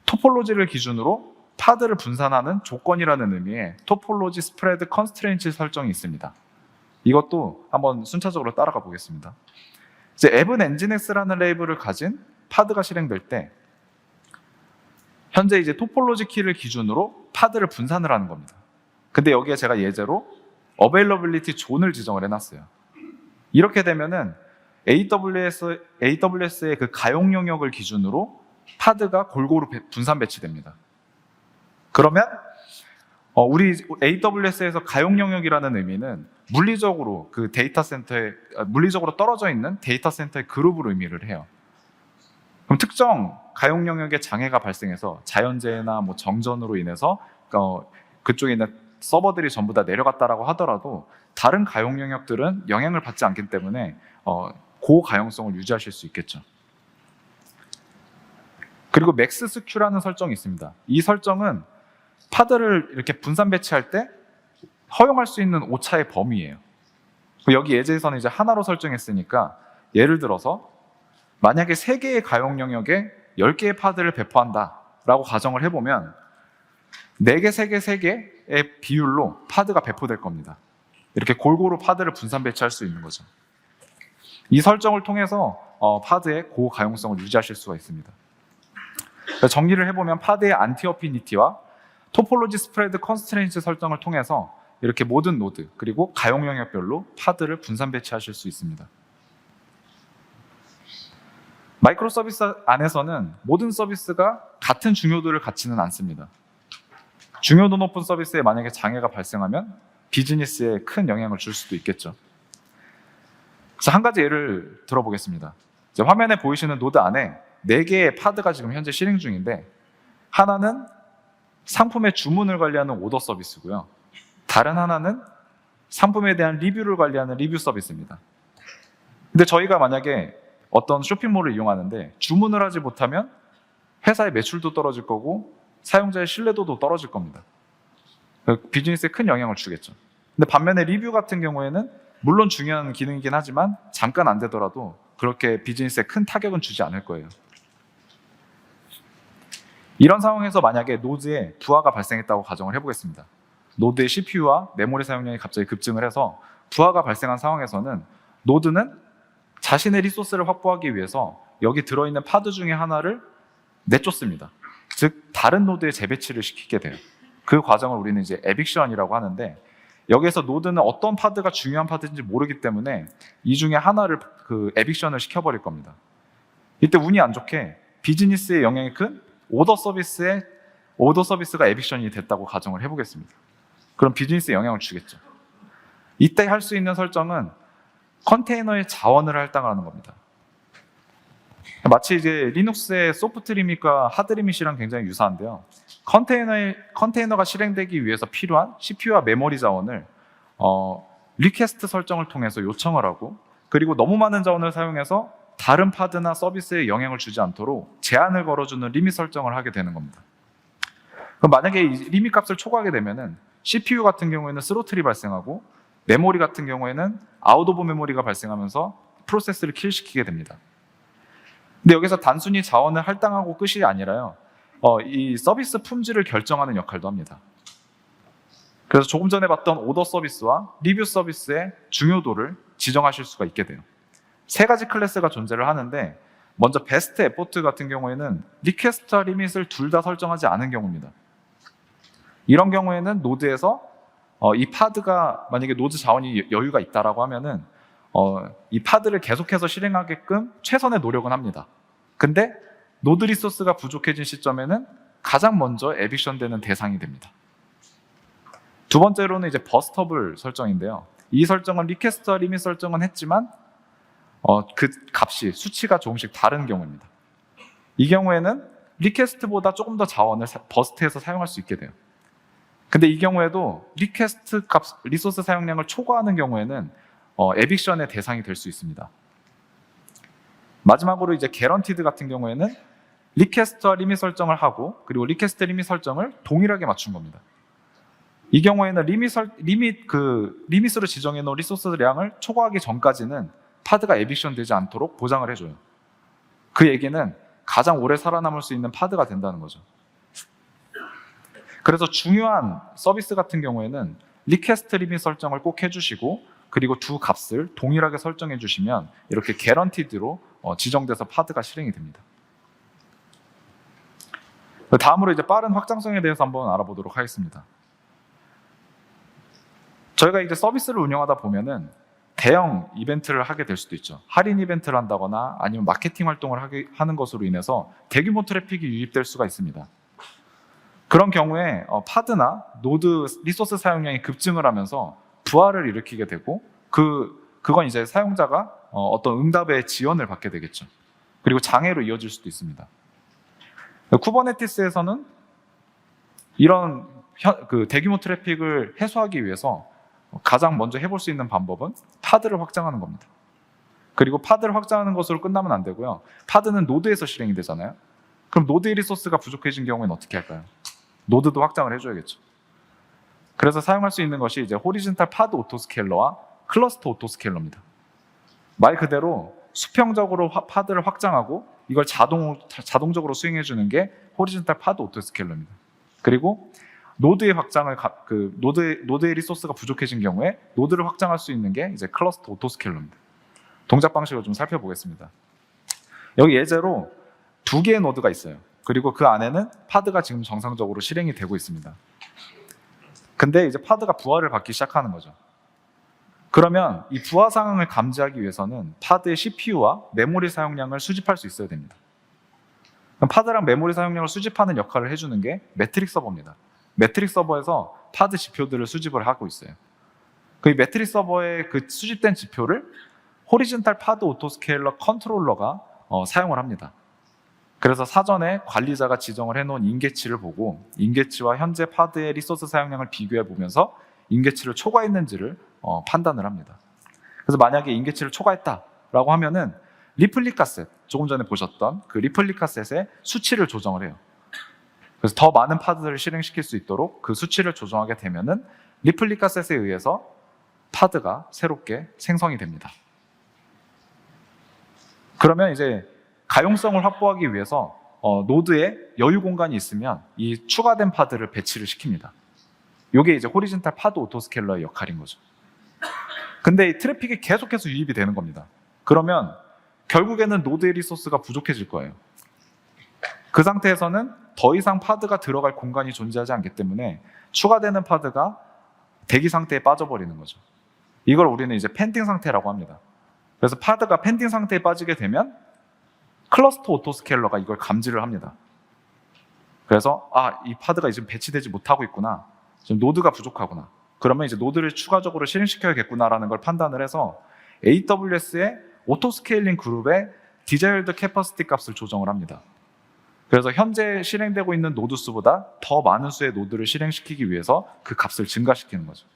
토폴로지를 기준으로 파드를 분산하는 조건이라는 의미의 토폴로지 스프레드 컨스트레인트 설정이 있습니다. 이것도 한번 순차적으로 따라가 보겠습니다. 이제 앱은 엔진엑스라는 레이블을 가진 파드가 실행될 때 현재 이제 토폴로지 키를 기준으로 파드를 분산을 하는 겁니다. 근데 여기에 제가 예제로 어베일러빌리티 존을 지정을 해놨어요. 이렇게 되면은 AWS의 그 가용 영역을 기준으로 파드가 골고루 분산 배치됩니다. 그러면 우리 AWS에서 가용 영역이라는 의미는 물리적으로 물리적으로 떨어져 있는 데이터 센터의 그룹을 의미를 해요. 그럼 특정 가용 영역에 장애가 발생해서 자연재해나 뭐 정전으로 인해서 그쪽에 있는 서버들이 전부 다 내려갔다라고 하더라도 다른 가용 영역들은 영향을 받지 않기 때문에 고가용성을 유지하실 수 있겠죠. 그리고 맥스 스큐라는 설정이 있습니다. 이 설정은 파드를 이렇게 분산 배치할 때 허용할 수 있는 오차의 범위예요. 여기 예제에서는 이제 하나로 설정했으니까, 예를 들어서 만약에 3개의 가용 영역에 10개의 파드를 배포한다라고 가정을 해보면 4개, 3개, 3개의 비율로 파드가 배포될 겁니다. 이렇게 골고루 파드를 분산 배치할 수 있는 거죠. 이 설정을 통해서 파드의 고가용성을 유지하실 수가 있습니다. 정리를 해보면 파드의 안티 어피니티와 토폴로지 스프레드 컨스트레인트 설정을 통해서 이렇게 모든 노드 그리고 가용 영역별로 파드를 분산 배치하실 수 있습니다. 마이크로 서비스 안에서는 모든 서비스가 같은 중요도를 갖지는 않습니다. 중요도 높은 서비스에 만약에 장애가 발생하면 비즈니스에 큰 영향을 줄 수도 있겠죠. 그래서 한 가지 예를 들어보겠습니다. 이제 화면에 보이시는 노드 안에 4개의 파드가 지금 현재 실행 중인데, 하나는 상품의 주문을 관리하는 오더 서비스고요. 다른 하나는 상품에 대한 리뷰를 관리하는 리뷰 서비스입니다. 근데 저희가 만약에 어떤 쇼핑몰을 이용하는데 주문을 하지 못하면 회사의 매출도 떨어질 거고 사용자의 신뢰도도 떨어질 겁니다. 비즈니스에 큰 영향을 주겠죠. 근데 반면에 리뷰 같은 경우에는 물론 중요한 기능이긴 하지만 잠깐 안 되더라도 그렇게 비즈니스에 큰 타격은 주지 않을 거예요. 이런 상황에서 만약에 노드에 부하가 발생했다고 가정을 해보겠습니다. 노드의 CPU와 메모리 사용량이 갑자기 급증을 해서 부하가 발생한 상황에서는 노드는 자신의 리소스를 확보하기 위해서 여기 들어있는 파드 중에 하나를 내쫓습니다. 즉 다른 노드에 재배치를 시키게 돼요. 그 과정을 우리는 이제 에빅션이라고 하는데, 여기에서 노드는 어떤 파드가 중요한 파드인지 모르기 때문에 이 중에 하나를 에빅션을 시켜버릴 겁니다. 이때 운이 안 좋게 비즈니스에 영향이 큰 오더 서비스가 에빅션이 됐다고 가정을 해보겠습니다. 그럼 비즈니스에 영향을 주겠죠. 이때 할 수 있는 설정은 컨테이너의 자원을 할당하는 겁니다. 마치 이제 리눅스의 소프트 리밋과 하드 리밋이랑 굉장히 유사한데요. 컨테이너가 실행되기 위해서 필요한 CPU와 메모리 자원을 리퀘스트 설정을 통해서 요청을 하고, 그리고 너무 많은 자원을 사용해서 다른 파드나 서비스에 영향을 주지 않도록 제한을 걸어주는 리밋 설정을 하게 되는 겁니다. 그럼 만약에 이 리밋 값을 초과하게 되면은 CPU 같은 경우에는 스로틀이 발생하고, 메모리 같은 경우에는 아웃 오브 메모리가 발생하면서 프로세스를 킬시키게 됩니다. 근데 여기서 단순히 자원을 할당하고 끝이 아니라요, 이 서비스 품질을 결정하는 역할도 합니다. 그래서 조금 전에 봤던 오더 서비스와 리뷰 서비스의 중요도를 지정하실 수가 있게 돼요. 세 가지 클래스가 존재를 하는데, 먼저 베스트 에포트 같은 경우에는 리퀘스트와 리밋을 둘 다 설정하지 않은 경우입니다. 이런 경우에는 노드에서 이 파드가 만약에 노드 자원이 여유가 있다라고 하면은 이 파드를 계속해서 실행하게끔 최선의 노력은 합니다. 근데 노드 리소스가 부족해진 시점에는 가장 먼저 에비션 되는 대상이 됩니다. 두 번째로는 이제 버스터블 설정인데요. 이 설정은 리퀘스트와 리밋 설정은 했지만 그 값이 수치가 조금씩 다른 경우입니다. 이 경우에는 리퀘스트보다 조금 더 자원을 버스트해서 사용할 수 있게 돼요. 근데 이 경우에도 리퀘스트 값, 리소스 사용량을 초과하는 경우에는 에빅션의 대상이 될 수 있습니다. 마지막으로 이제 개런티드 같은 경우에는 리퀘스트와 리밋 설정을 하고, 그리고 리퀘스트 리밋 설정을 동일하게 맞춘 겁니다. 이 경우에는 리밋으로 지정해 놓은 리소스량을 초과하기 전까지는 파드가 에빅션 되지 않도록 보장을 해줘요. 그 얘기는 가장 오래 살아남을 수 있는 파드가 된다는 거죠. 그래서 중요한 서비스 같은 경우에는 리퀘스트 리밋 설정을 꼭 해주시고, 그리고 두 값을 동일하게 설정해 주시면 이렇게 개런티드로 지정돼서 파드가 실행이 됩니다. 다음으로 이제 빠른 확장성에 대해서 한번 알아보도록 하겠습니다. 저희가 이제 서비스를 운영하다 보면은 대형 이벤트를 하게 될 수도 있죠. 할인 이벤트를 한다거나 아니면 마케팅 활동을 하는 것으로 인해서 대규모 트래픽이 유입될 수가 있습니다. 그런 경우에 파드나 노드 리소스 사용량이 급증을 하면서 부하를 일으키게 되고, 그건 이제 사용자가 어떤 응답의 지연을 받게 되겠죠. 그리고 장애로 이어질 수도 있습니다. 쿠버네티스에서는 이런 대규모 트래픽을 해소하기 위해서 가장 먼저 해볼 수 있는 방법은 파드를 확장하는 겁니다. 그리고 파드를 확장하는 것으로 끝나면 안 되고요. 파드는 노드에서 실행이 되잖아요. 그럼 노드의 리소스가 부족해진 경우에는 어떻게 할까요? 노드도 확장을 해줘야겠죠. 그래서 사용할 수 있는 것이 이제 호리즌탈 파드 오토스케일러와 클러스터 오토스케일러입니다. 말 그대로 수평적으로 파드를 확장하고 이걸 자동적으로 수행해주는 게 호리즌탈 파드 오토스케일러입니다. 그리고 노드의 확장을 노드의 리소스가 부족해진 경우에 노드를 확장할 수 있는 게 이제 클러스터 오토스케일러입니다. 동작 방식을 좀 살펴보겠습니다. 여기 예제로 두 개의 노드가 있어요. 그리고 그 안에는 파드가 지금 정상적으로 실행이 되고 있습니다. 근데 이제 파드가 부하를 받기 시작하는 거죠. 그러면 이 부하 상황을 감지하기 위해서는 파드의 CPU와 메모리 사용량을 수집할 수 있어야 됩니다. 그럼 파드랑 메모리 사용량을 수집하는 역할을 해주는 게 매트릭 서버입니다. 매트릭 서버에서 파드 지표들을 수집을 하고 있어요. 그 매트릭 서버의 그 수집된 지표를 호리즌탈 파드 오토스케일러 컨트롤러가 사용을 합니다. 그래서 사전에 관리자가 지정을 해놓은 인계치를 보고 인계치와 현재 파드의 리소스 사용량을 비교해 보면서 인계치를 초과했는지를 판단을 합니다. 그래서 만약에 인계치를 초과했다라고 하면은 리플리카 셋, 조금 전에 보셨던 그 리플리카 셋의 수치를 조정을 해요. 그래서 더 많은 파드를 실행시킬 수 있도록 그 수치를 조정하게 되면은 리플리카 셋에 의해서 파드가 새롭게 생성이 됩니다. 그러면 이제 가용성을 확보하기 위해서 노드에 여유 공간이 있으면 이 추가된 파드를 배치를 시킵니다. 이게 이제 호리즌탈 파드 오토스케일러의 역할인 거죠. 근데 이 트래픽이 계속해서 유입이 되는 겁니다. 그러면 결국에는 노드의 리소스가 부족해질 거예요. 그 상태에서는 더 이상 파드가 들어갈 공간이 존재하지 않기 때문에 추가되는 파드가 대기 상태에 빠져버리는 거죠. 이걸 우리는 이제 펜딩 상태라고 합니다. 그래서 파드가 펜딩 상태에 빠지게 되면 클러스터 오토스케일러가 이걸 감지를 합니다. 그래서 이 파드가 지금 배치되지 못하고 있구나. 지금 노드가 부족하구나. 그러면 이제 노드를 추가적으로 실행시켜야겠구나라는 걸 판단을 해서 AWS의 오토스케일링 그룹에 desired capacity 값을 조정을 합니다. 그래서 현재 실행되고 있는 노드 수보다 더 많은 수의 노드를 실행시키기 위해서 그 값을 증가시키는 거죠.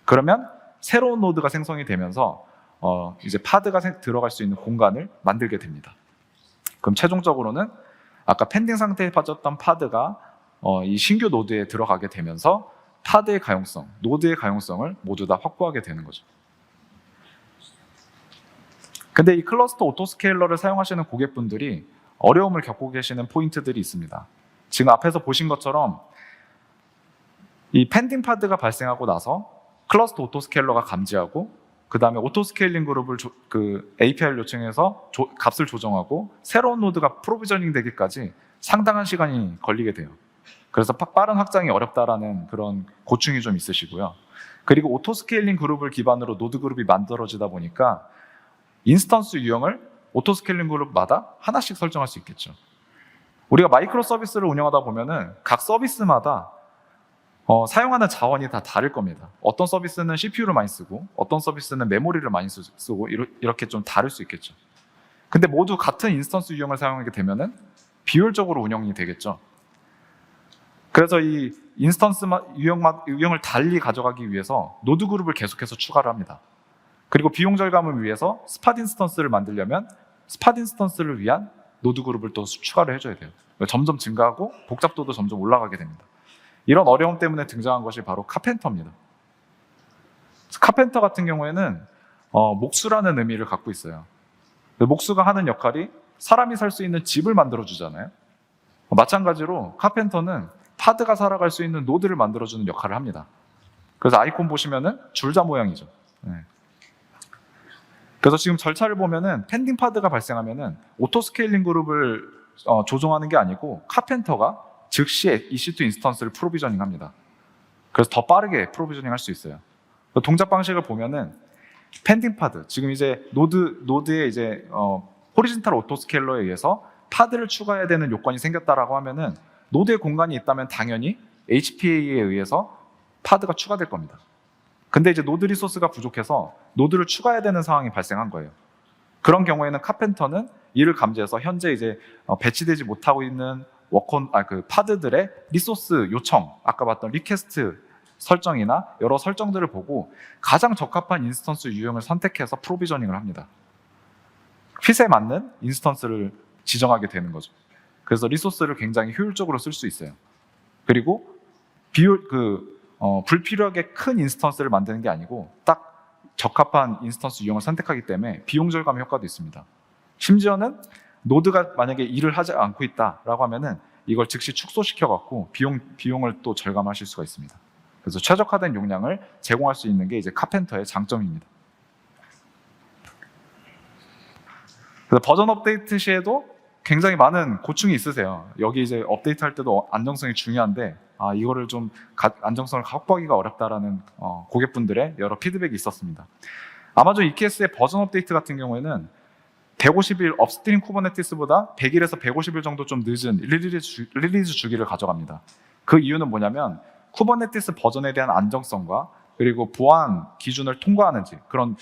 그러면 새로운 노드가 생성이 되면서 이제 파드가 들어갈 수 있는 공간을 만들게 됩니다. 그럼 최종적으로는 아까 펜딩 상태에 빠졌던 파드가 이 신규 노드에 들어가게 되면서 파드의 가용성, 노드의 가용성을 모두 다 확보하게 되는 거죠. 근데 이 클러스터 오토스케일러를 사용하시는 고객분들이 어려움을 겪고 계시는 포인트들이 있습니다. 지금 앞에서 보신 것처럼 이 펜딩 파드가 발생하고 나서 클러스터 오토스케일러가 감지하고 그 다음에 오토스케일링 그룹을 API를 요청해서 값을 조정하고 새로운 노드가 프로비저닝 되기까지 상당한 시간이 걸리게 돼요. 그래서 빠른 확장이 어렵다라는 그런 고충이 좀 있으시고요. 그리고 오토스케일링 그룹을 기반으로 노드 그룹이 만들어지다 보니까 인스턴스 유형을 오토스케일링 그룹마다 하나씩 설정할 수 있겠죠. 우리가 마이크로 서비스를 운영하다 보면은 각 서비스마다 사용하는 자원이 다 다를 겁니다. 어떤 서비스는 CPU를 많이 쓰고 어떤 서비스는 메모리를 많이 쓰고 이렇게 좀 다를 수 있겠죠. 근데 모두 같은 인스턴스 유형을 사용하게 되면은 비효율적으로 운영이 되겠죠. 그래서 이 인스턴스 유형을 달리 가져가기 위해서 노드 그룹을 계속해서 추가를 합니다. 그리고 비용 절감을 위해서 스팟 인스턴스를 만들려면 스팟 인스턴스를 위한 노드 그룹을 또 추가를 해줘야 돼요. 점점 증가하고 복잡도도 점점 올라가게 됩니다. 이런 어려움 때문에 등장한 것이 바로 카펜터입니다. 카펜터 같은 경우에는 목수라는 의미를 갖고 있어요. 목수가 하는 역할이 사람이 살 수 있는 집을 만들어주잖아요. 마찬가지로 카펜터는 파드가 살아갈 수 있는 노드를 만들어주는 역할을 합니다. 그래서 아이콘 보시면은 줄자 모양이죠. 네. 그래서 지금 절차를 보면은 펜딩 파드가 발생하면은 오토 스케일링 그룹을 조종하는 게 아니고 카펜터가 즉시 EC2 인스턴스를 프로비저닝 합니다. 그래서 더 빠르게 프로비저닝 할 수 있어요. 동작 방식을 보면은 펜딩 파드, 지금 이제 노드의 이제 호리진탈 오토 스케일러에 의해서 파드를 추가해야 되는 요건이 생겼다라고 하면은 노드에 공간이 있다면 당연히 HPA에 의해서 파드가 추가될 겁니다. 근데 이제 노드 리소스가 부족해서 노드를 추가해야 되는 상황이 발생한 거예요. 그런 경우에는 카펜터는 이를 감지해서 현재 이제 배치되지 못하고 있는 파드들의 리소스 요청, 아까 봤던 리퀘스트 설정이나 여러 설정들을 보고 가장 적합한 인스턴스 유형을 선택해서 프로비저닝을 합니다. 핏에 맞는 인스턴스를 지정하게 되는 거죠. 그래서 리소스를 굉장히 효율적으로 쓸 수 있어요. 그리고 불필요하게 큰 인스턴스를 만드는 게 아니고 딱 적합한 인스턴스 유형을 선택하기 때문에 비용 절감 효과도 있습니다. 심지어는 노드가 만약에 일을 하지 않고 있다라고 하면은 이걸 즉시 축소시켜 갖고 비용을 또 절감하실 수가 있습니다. 그래서 최적화된 용량을 제공할 수 있는 게 이제 카펜터의 장점입니다. 그래서 버전 업데이트 시에도 굉장히 많은 고충이 있으세요. 여기 이제 업데이트 할 때도 안정성이 중요한데 이거를 좀 안정성을 확보하기가 어렵다라는 고객분들의 여러 피드백이 있었습니다. 아마존 EKS의 버전 업데이트 같은 경우에는 150일 업스트림 쿠버네티스보다 100일에서 150일 정도 좀 늦은 릴리즈 주기를 가져갑니다. 그 이유는 뭐냐면 쿠버네티스 버전에 대한 안정성과 그리고 보안 기준을 통과하는지 그런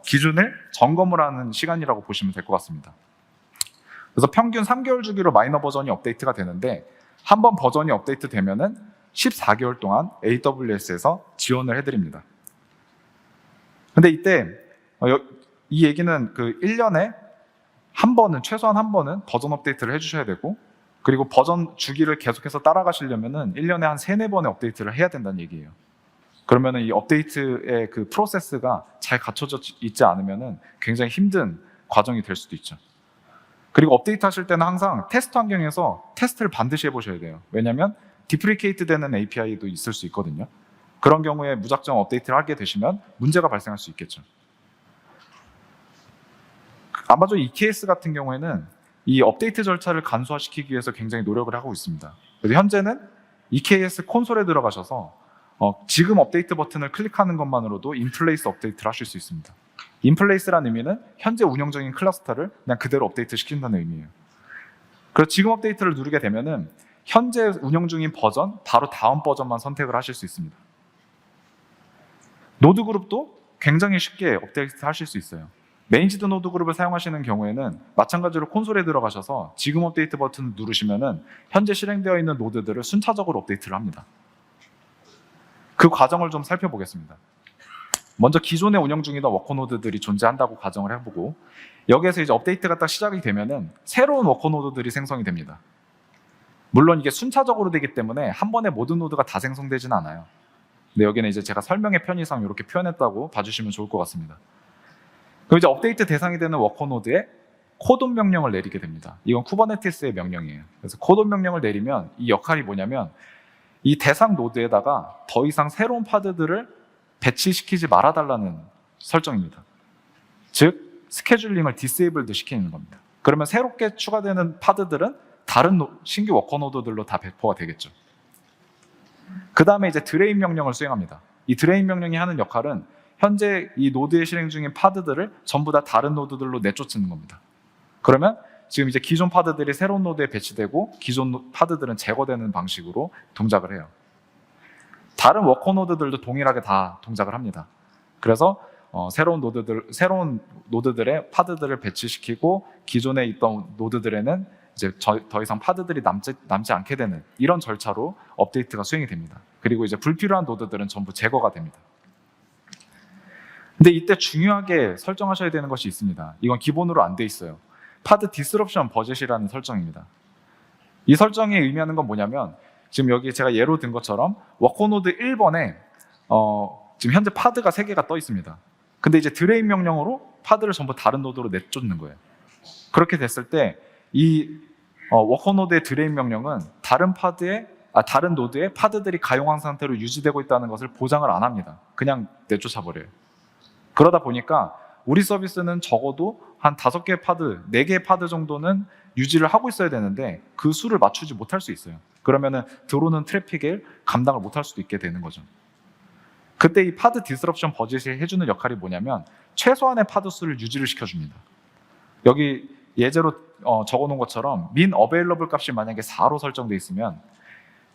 기준을 점검을 하는 시간이라고 보시면 될 것 같습니다. 그래서 평균 3개월 주기로 마이너 버전이 업데이트가 되는데 한 번 버전이 업데이트 되면은 14개월 동안 AWS에서 지원을 해드립니다. 근데 이때 이 얘기는 1년에 최소한 한 번은 버전 업데이트를 해주셔야 되고 그리고 버전 주기를 계속해서 따라가시려면은 1년에 한 3-4번의 업데이트를 해야 된다는 얘기예요. 그러면은 이 업데이트의 그 프로세스가 잘 갖춰져 있지 않으면은 굉장히 힘든 과정이 될 수도 있죠. 그리고 업데이트 하실 때는 항상 테스트 환경에서 테스트를 반드시 해보셔야 돼요. 왜냐하면 디프리케이트 되는 API도 있을 수 있거든요. 그런 경우에 무작정 업데이트를 하게 되시면 문제가 발생할 수 있겠죠. 아마존 EKS 같은 경우에는 이 업데이트 절차를 간소화시키기 위해서 굉장히 노력을 하고 있습니다. 그래서 현재는 EKS 콘솔에 들어가셔서 지금 업데이트 버튼을 클릭하는 것만으로도 인플레이스 업데이트를 하실 수 있습니다. 인플레이스라는 의미는 현재 운영 중인 클러스터를 그냥 그대로 업데이트 시킨다는 의미예요. 그래서 지금 업데이트를 누르게 되면은 현재 운영 중인 버전, 바로 다음 버전만 선택을 하실 수 있습니다. 노드 그룹도 굉장히 쉽게 업데이트 하실 수 있어요. 메인지드 노드 그룹을 사용하시는 경우에는 마찬가지로 콘솔에 들어가셔서 지금 업데이트 버튼을 누르시면은 현재 실행되어 있는 노드들을 순차적으로 업데이트를 합니다. 그 과정을 좀 살펴보겠습니다. 먼저 기존에 운영 중이던 워커노드들이 존재한다고 가정을 해보고, 여기에서 이제 업데이트가 딱 시작이 되면은 새로운 워커노드들이 생성이 됩니다. 물론 이게 순차적으로 되기 때문에 한 번에 모든 노드가 다 생성되지는 않아요. 근데 여기는 이제 제가 설명의 편의상 이렇게 표현했다고 봐주시면 좋을 것 같습니다. 그럼 이제 업데이트 대상이 되는 워커노드에 코돈 명령을 내리게 됩니다. 이건 쿠버네티스의 명령이에요. 그래서 코돈 명령을 내리면 이 역할이 뭐냐면, 이 대상 노드에다가 더 이상 새로운 파드들을 배치시키지 말아달라는 설정입니다. 즉 스케줄링을 디세이블드 시키는 겁니다. 그러면 새롭게 추가되는 파드들은 다른 신규 워커노드들로 다 배포가 되겠죠. 그 다음에 이제 드레인 명령을 수행합니다. 이 드레인 명령이 하는 역할은 현재 이 노드에 실행 중인 파드들을 전부 다 다른 노드들로 내쫓는 겁니다. 그러면 지금 이제 기존 파드들이 새로운 노드에 배치되고 기존 파드들은 제거되는 방식으로 동작을 해요. 다른 워커 노드들도 동일하게 다 동작을 합니다. 그래서 새로운 노드들의 파드들을 배치시키고 기존에 있던 노드들에는 이제 더 이상 파드들이 남지 않게 되는 이런 절차로 업데이트가 수행이 됩니다. 그리고 이제 불필요한 노드들은 전부 제거가 됩니다. 근데 이때 중요하게 설정하셔야 되는 것이 있습니다. 이건 기본으로 안 돼 있어요. 파드 디스럽션 버젯이라는 설정입니다. 이 설정이 의미하는 건 뭐냐면, 지금 여기 제가 예로 든 것처럼 워커노드 1번에 지금 현재 파드가 3개가 떠 있습니다. 근데 이제 드레인 명령으로 파드를 전부 다른 노드로 내쫓는 거예요. 그렇게 됐을 때 이 워커노드의 드레인 명령은 다른 노드에 파드들이 가용한 상태로 유지되고 있다는 것을 보장을 안 합니다. 그냥 내쫓아 버려요. 그러다 보니까 우리 서비스는 적어도 한 5개의 파드, 4개의 파드 정도는 유지를 하고 있어야 되는데 그 수를 맞추지 못할 수 있어요. 그러면은 들어오는 트래픽을 감당을 못할 수도 있게 되는 거죠. 그때 이 파드 디스럽션 버젯이 해주는 역할이 뭐냐면, 최소한의 파드 수를 유지를 시켜줍니다. 여기 예제로 적어놓은 것처럼 min available 값이 만약에 4로 설정되어 있으면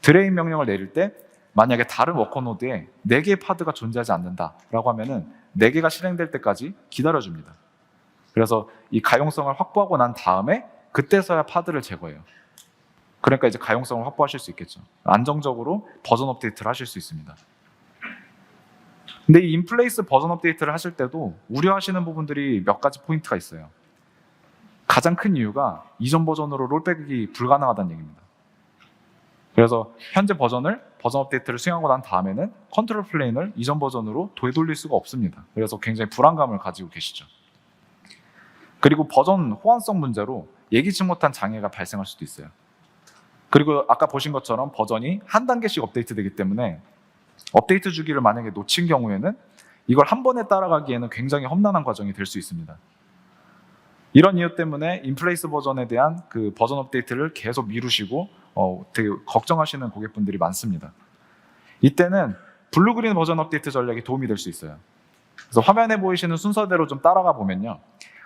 드레인 명령을 내릴 때 만약에 다른 워커노드에 4개의 파드가 존재하지 않는다라고 하면은 4개가 실행될 때까지 기다려줍니다. 그래서 이 가용성을 확보하고 난 다음에 그때서야 파드를 제거해요. 그러니까 이제 가용성을 확보하실 수 있겠죠. 안정적으로 버전 업데이트를 하실 수 있습니다. 근데 이 인플레이스 버전 업데이트를 하실 때도 우려하시는 부분들이 몇 가지 포인트가 있어요. 가장 큰 이유가 이전 버전으로 롤백이 불가능하다는 얘기입니다. 그래서 현재 버전 업데이트를 수행하고 난 다음에는 컨트롤 플레인을 이전 버전으로 되돌릴 수가 없습니다. 그래서 굉장히 불안감을 가지고 계시죠. 그리고 버전 호환성 문제로 예기치 못한 장애가 발생할 수도 있어요. 그리고 아까 보신 것처럼 버전이 한 단계씩 업데이트되기 때문에 업데이트 주기를 만약에 놓친 경우에는 이걸 한 번에 따라가기에는 굉장히 험난한 과정이 될 수 있습니다. 이런 이유 때문에 인플레이스 버전에 대한 그 버전 업데이트를 계속 미루시고 되게 걱정하시는 고객분들이 많습니다. 이때는 블루그린 버전 업데이트 전략이 도움이 될 수 있어요. 그래서 화면에 보이시는 순서대로 좀 따라가 보면요,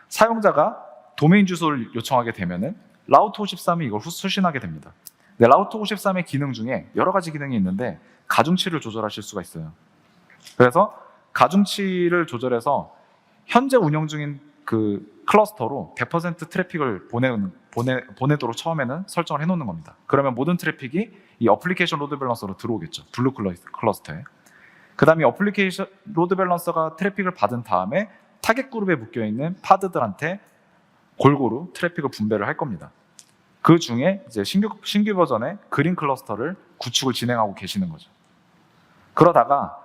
사용자가 도메인 주소를 요청하게 되면은 라우트 53이 이걸 수신하게 됩니다. 근데 라우트 53의 기능 중에 여러 가지 기능이 있는데 가중치를 조절하실 수가 있어요. 그래서 가중치를 조절해서 현재 운영 중인 그 클러스터로 100% 트래픽을 보내도록 처음에는 설정을 해놓는 겁니다. 그러면 모든 트래픽이 이 어플리케이션 로드 밸런서로 들어오겠죠. 블루 클러스터에. 그 다음에 어플리케이션 로드 밸런서가 트래픽을 받은 다음에 타겟 그룹에 묶여있는 파드들한테 골고루 트래픽을 분배를 할 겁니다. 그 중에 이제 신규 버전의 그린 클러스터를 구축을 진행하고 계시는 거죠. 그러다가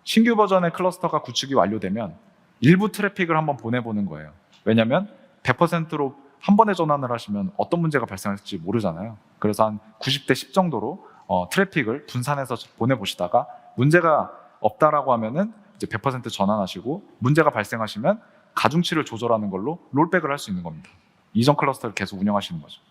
신규 버전의 클러스터가 구축이 완료되면 일부 트래픽을 한번 보내보는 거예요. 왜냐하면 100%로 한 번에 전환을 하시면 어떤 문제가 발생할지 모르잖아요. 그래서 한 90대 10 정도로 트래픽을 분산해서 보내보시다가 문제가 없다라고 하면은 이제 100% 전환하시고, 문제가 발생하시면 가중치를 조절하는 걸로 롤백을 할 수 있는 겁니다. 이전 클러스터를 계속 운영하시는 거죠.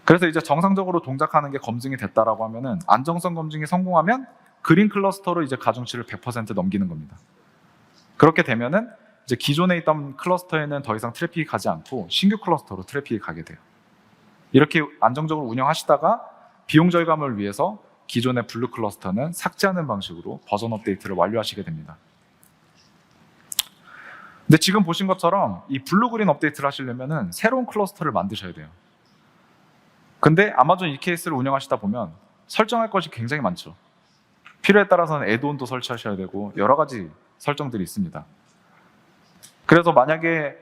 그래서 이제 정상적으로 동작하는 게 검증이 됐다라고 하면은 안정성 검증이 성공하면 그린 클러스터로 이제 가중치를 100% 넘기는 겁니다. 그렇게 되면은 이제 기존에 있던 클러스터에는 더 이상 트래픽이 가지 않고 신규 클러스터로 트래픽이 가게 돼요. 이렇게 안정적으로 운영하시다가 비용 절감을 위해서 기존의 블루 클러스터는 삭제하는 방식으로 버전 업데이트를 완료하시게 됩니다. 근데 지금 보신 것처럼 이 블루그린 업데이트를 하시려면은 새로운 클러스터를 만드셔야 돼요. 근데 아마존 EKS를 운영하시다 보면 설정할 것이 굉장히 많죠. 필요에 따라서는 애드온도 설치하셔야 되고 여러 가지 설정들이 있습니다. 그래서 만약에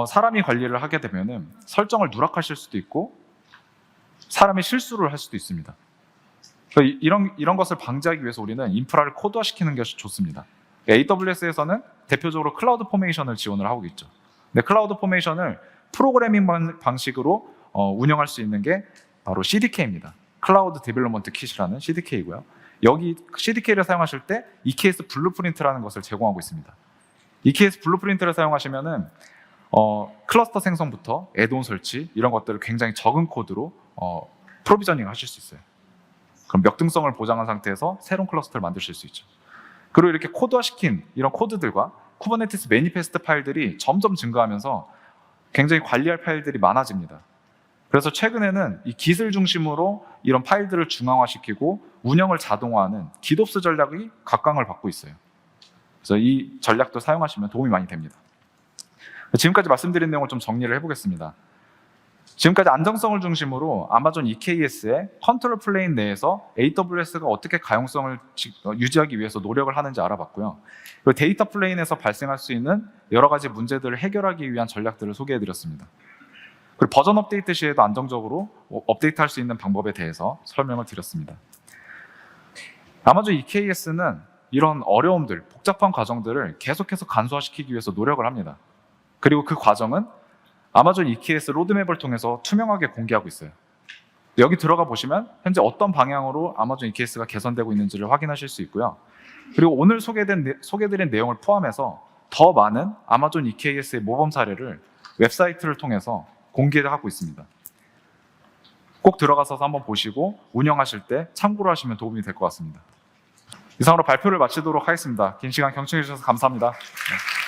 사람이 관리를 하게 되면은 설정을 누락하실 수도 있고 사람이 실수를 할 수도 있습니다. 이런 것을 방지하기 위해서 우리는 인프라를 코드화시키는 것이 좋습니다. AWS에서는 대표적으로 클라우드 포메이션을 지원을 하고 있죠. 근데 클라우드 포메이션을 프로그래밍 방식으로 운영할 수 있는 게 바로 CDK입니다. 클라우드 디벨롭먼트 킷이라는 CDK이고요. 여기 CDK를 사용하실 때 EKS 블루프린트라는 것을 제공하고 있습니다. EKS 블루프린트를 사용하시면은 클러스터 생성부터 애드온 설치 이런 것들을 굉장히 적은 코드로 프로비저닝 하실 수 있어요. 그럼 역등성을 보장한 상태에서 새로운 클러스터를 만드실 수 있죠. 그리고 이렇게 코드화시킨 이런 코드들과 쿠버네티스 매니페스트 파일들이 점점 증가하면서 굉장히 관리할 파일들이 많아집니다. 그래서 최근에는 이 깃을 중심으로 이런 파일들을 중앙화시키고 운영을 자동화하는 깃옵스 전략이 각광을 받고 있어요. 그래서 이 전략도 사용하시면 도움이 많이 됩니다. 지금까지 말씀드린 내용을 좀 정리를 해보겠습니다. 지금까지 안정성을 중심으로 아마존 EKS의 컨트롤 플레인 내에서 AWS가 어떻게 가용성을 유지하기 위해서 노력을 하는지 알아봤고요. 그리고 데이터 플레인에서 발생할 수 있는 여러 가지 문제들을 해결하기 위한 전략들을 소개해드렸습니다. 그리고 버전 업데이트 시에도 안정적으로 업데이트할 수 있는 방법에 대해서 설명을 드렸습니다. 아마존 EKS는 이런 어려움들, 복잡한 과정들을 계속해서 간소화시키기 위해서 노력을 합니다. 그리고 그 과정은 아마존 EKS 로드맵을 통해서 투명하게 공개하고 있어요. 여기 들어가 보시면 현재 어떤 방향으로 아마존 EKS가 개선되고 있는지를 확인하실 수 있고요. 그리고 오늘 소개드린 내용을 포함해서 더 많은 아마존 EKS의 모범 사례를 웹사이트를 통해서 공개를 하고 있습니다. 꼭 들어가서 한번 보시고 운영하실 때 참고로 하시면 도움이 될 것 같습니다. 이상으로 발표를 마치도록 하겠습니다. 긴 시간 경청해 주셔서 감사합니다. 네.